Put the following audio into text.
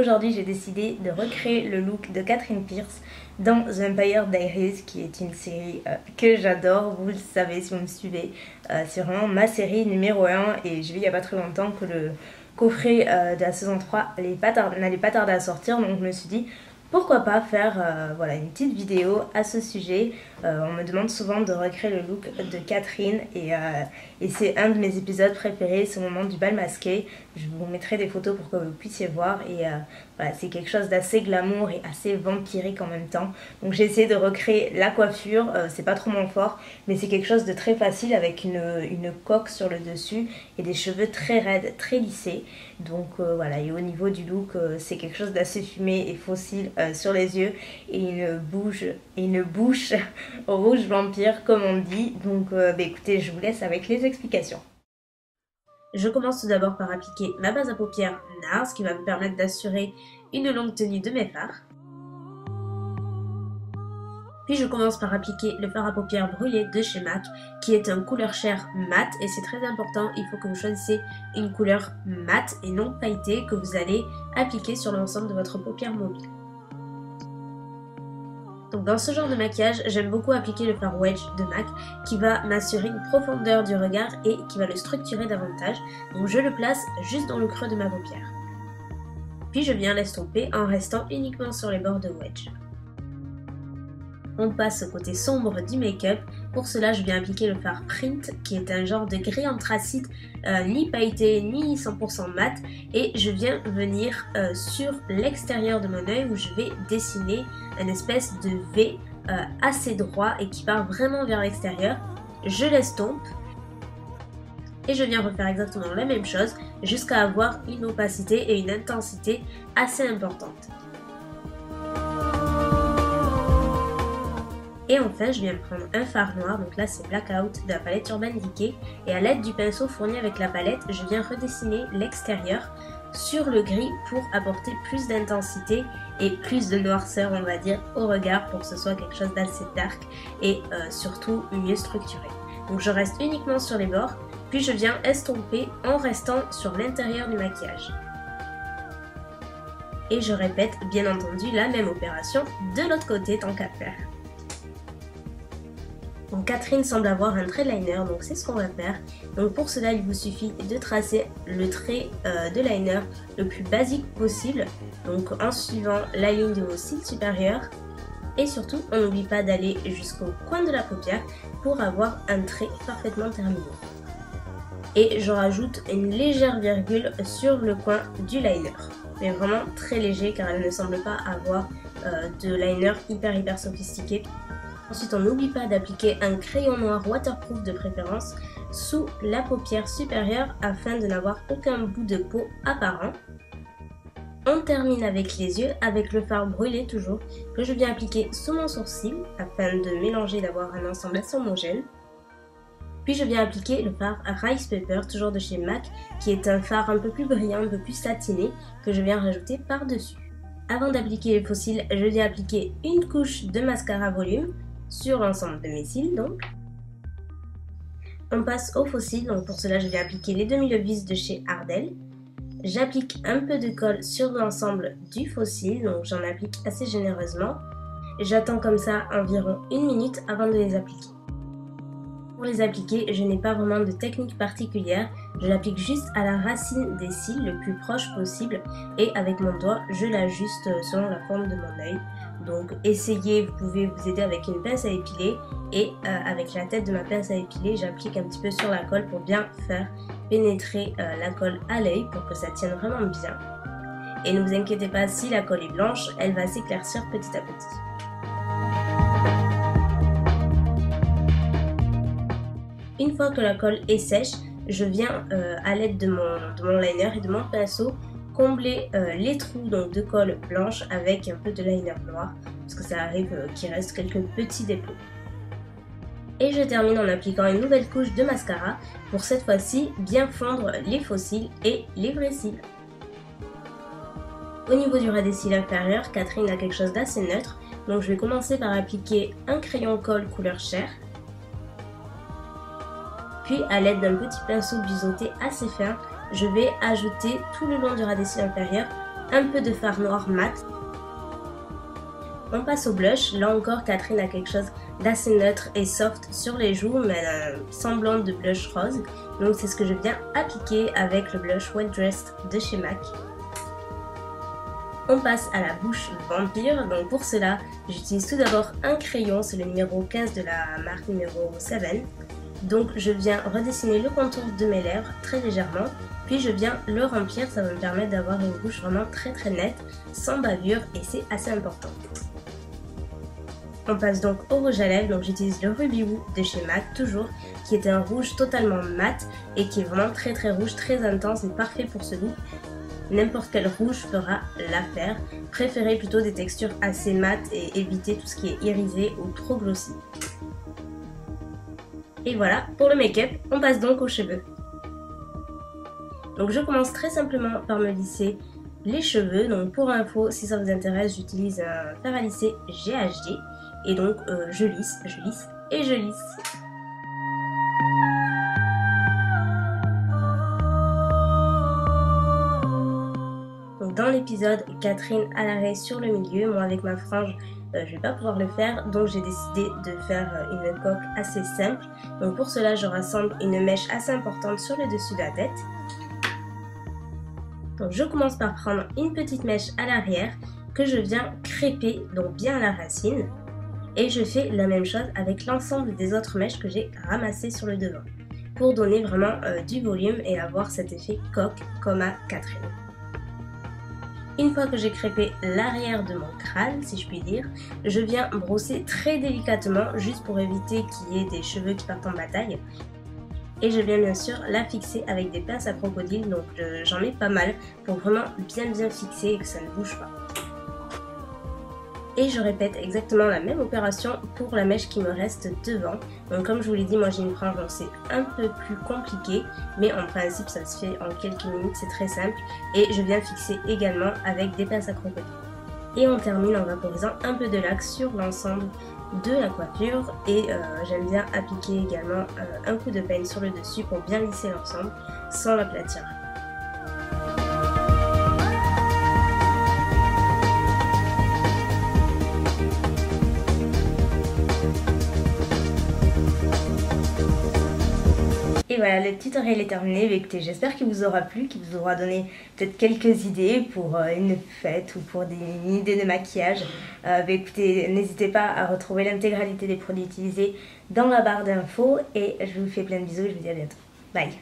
aujourd'hui j'ai décidé de recréer le look de Catherine Pierce dans Vampire Diaries, qui est une série que j'adore. Vous le savez si vous me suivez, c'est vraiment ma série numéro 1 et j'ai vu il n'y a pas très longtemps que le coffret de la saison 3 n'allait pas tarder à sortir, donc je me suis dit pourquoi pas faire voilà, une petite vidéo à ce sujet. On me demande souvent de recréer le look de Catherine et c'est un de mes épisodes préférés, ce moment du bal masqué. Je vous mettrai des photos pour que vous puissiez voir et voilà, c'est quelque chose d'assez glamour et assez vampirique en même temps. Donc j'ai essayé de recréer la coiffure, c'est pas trop mon fort, mais c'est quelque chose de très facile avec une coque sur le dessus et des cheveux très raides, très lissés. Donc voilà, et au niveau du look, c'est quelque chose d'assez fumé et fossile sur les yeux et une bouche rouge vampire comme on dit. Donc écoutez, je vous laisse avec les explications. Je commence tout d'abord par appliquer ma base à paupières NARS qui va me permettre d'assurer une longue tenue de mes fards. Puis je commence par appliquer le fard à paupières brûlé de chez MAC qui est un couleur chair mat et c'est très important, il faut que vous choisissez une couleur mat et non pailletée que vous allez appliquer sur l'ensemble de votre paupière mobile. Donc dans ce genre de maquillage, j'aime beaucoup appliquer le fard wedge de MAC qui va m'assurer une profondeur du regard et qui va le structurer davantage. Donc je le place juste dans le creux de ma paupière. Puis je viens l'estomper en restant uniquement sur les bords de wedge. On passe au côté sombre du make-up. Pour cela, je viens appliquer le fard Print, qui est un genre de gris anthracite, ni pailleté, ni 100% mat. Et je viens venir sur l'extérieur de mon œil où je vais dessiner une espèce de V assez droit et qui part vraiment vers l'extérieur. Je l'estompe. Et je viens refaire exactement la même chose jusqu'à avoir une opacité et une intensité assez importante. Et enfin, je viens prendre un fard noir, donc là c'est Blackout de la palette Urban Decay. Et à l'aide du pinceau fourni avec la palette, je viens redessiner l'extérieur sur le gris pour apporter plus d'intensité et plus de noirceur, on va dire, au regard pour que ce soit quelque chose d'assez dark et surtout mieux structuré. Donc je reste uniquement sur les bords, puis je viens estomper en restant sur l'intérieur du maquillage. Et je répète bien entendu la même opération de l'autre côté tant qu'à faire. Donc Catherine semble avoir un trait de liner, donc c'est ce qu'on va faire. Donc pour cela, il vous suffit de tracer le trait de liner le plus basique possible, donc en suivant la ligne de vos cils supérieurs. Et surtout, on n'oublie pas d'aller jusqu'au coin de la paupière pour avoir un trait parfaitement terminé. Et je rajoute une légère virgule sur le coin du liner, mais vraiment très léger car elle ne semble pas avoir de liner hyper sophistiqué. Ensuite, on n'oublie pas d'appliquer un crayon noir waterproof de préférence sous la paupière supérieure afin de n'avoir aucun bout de peau apparent. On termine avec les yeux avec le fard brûlé toujours que je viens appliquer sous mon sourcil afin de mélanger et d'avoir un ensemble assez homogène. Puis je viens appliquer le fard Rice Paper toujours de chez MAC qui est un fard un peu plus brillant, un peu plus satiné que je viens rajouter par-dessus. Avant d'appliquer les faux cils, je viens appliquer une couche de mascara volume sur l'ensemble de mes cils donc. On passe aux faux cils, donc pour cela je vais appliquer les demi-levis de chez Ardell. J'applique un peu de colle sur l'ensemble du faux cil, donc j'en applique assez généreusement. J'attends comme ça environ 1 minute avant de les appliquer. Pour les appliquer, je n'ai pas vraiment de technique particulière, je l'applique juste à la racine des cils le plus proche possible et avec mon doigt je l'ajuste selon la forme de mon œil. Donc essayez, vous pouvez vous aider avec une pince à épiler et avec la tête de ma pince à épiler, j'applique un petit peu sur la colle pour bien faire pénétrer la colle à l'œil pour que ça tienne vraiment bien. Et ne vous inquiétez pas, si la colle est blanche, elle va s'éclaircir petit à petit. Une fois que la colle est sèche, je viens à l'aide de mon liner et de mon pinceau combler les trous donc, de colle blanche avec un peu de liner noir parce que ça arrive qu'il reste quelques petits dépôts. Et je termine en appliquant une nouvelle couche de mascara pour cette fois-ci bien fondre les faux cils et les vrais cils. Au niveau du ras des cils inférieurs, Catherine a quelque chose d'assez neutre, donc je vais commencer par appliquer un crayon colle couleur chair. Puis à l'aide d'un petit pinceau biseauté assez fin, je vais ajouter tout le long du ras des cils inférieurs un peu de fard noir mat. On passe au blush. Là encore, Catherine a quelque chose d'assez neutre et soft sur les joues, mais elle a un semblant de blush rose. Donc c'est ce que je viens appliquer avec le blush Well Dressed de chez MAC. On passe à la bouche vampire. Donc pour cela, j'utilise tout d'abord un crayon, c'est le numéro 15 de la marque numéro 7. Donc je viens redessiner le contour de mes lèvres très légèrement, puis je viens le remplir, ça va me permettre d'avoir une bouche vraiment très nette, sans bavure, et c'est assez important. On passe donc au rouge à lèvres, donc j'utilise le Ruby Woo de chez MAC, toujours, qui est un rouge totalement mat et qui est vraiment très rouge, très intense et parfait pour ce look. N'importe quel rouge fera l'affaire. Préférez plutôt des textures assez mates et évitez tout ce qui est irisé ou trop glossy. Et voilà, pour le make-up, on passe donc aux cheveux. Donc je commence très simplement par me lisser les cheveux. Donc pour info, si ça vous intéresse, j'utilise un fer à lisser GHD. Et donc je lisse. Donc dans l'épisode, Catherine a l'arrêt sur le milieu. Moi avec ma frange, je vais pas pouvoir le faire. Donc j'ai décidé de faire une coque assez simple. Donc pour cela, je rassemble une mèche assez importante sur le dessus de la tête. Donc je commence par prendre une petite mèche à l'arrière que je viens crêper, donc bien à la racine. Et je fais la même chose avec l'ensemble des autres mèches que j'ai ramassées sur le devant pour donner vraiment du volume et avoir cet effet coque comme à Catherine. Une fois que j'ai crêpé l'arrière de mon crâne, si je puis dire, je viens brosser très délicatement juste pour éviter qu'il y ait des cheveux qui partent en bataille. Et je viens bien sûr la fixer avec des pinces à crocodile, donc j'en mets pas mal pour vraiment bien fixer et que ça ne bouge pas. Et je répète exactement la même opération pour la mèche qui me reste devant. Donc comme je vous l'ai dit, moi j'ai une frange donc c'est un peu plus compliqué, mais en principe ça se fait en quelques minutes, c'est très simple. Et je viens fixer également avec des pinces à crocodile. Et on termine en vaporisant un peu de lac sur l'ensemble de la coiffure. Et j'aime bien appliquer également un coup de peigne sur le dessus pour bien lisser l'ensemble sans l'aplatir. Et voilà, le tutoriel est terminé. Écoutez, j'espère qu'il vous aura plu, qu'il vous aura donné peut-être quelques idées pour une fête ou pour une idée de maquillage. Écoutez, n'hésitez pas à retrouver l'intégralité des produits utilisés dans la barre d'infos. Et je vous fais plein de bisous et je vous dis à bientôt. Bye!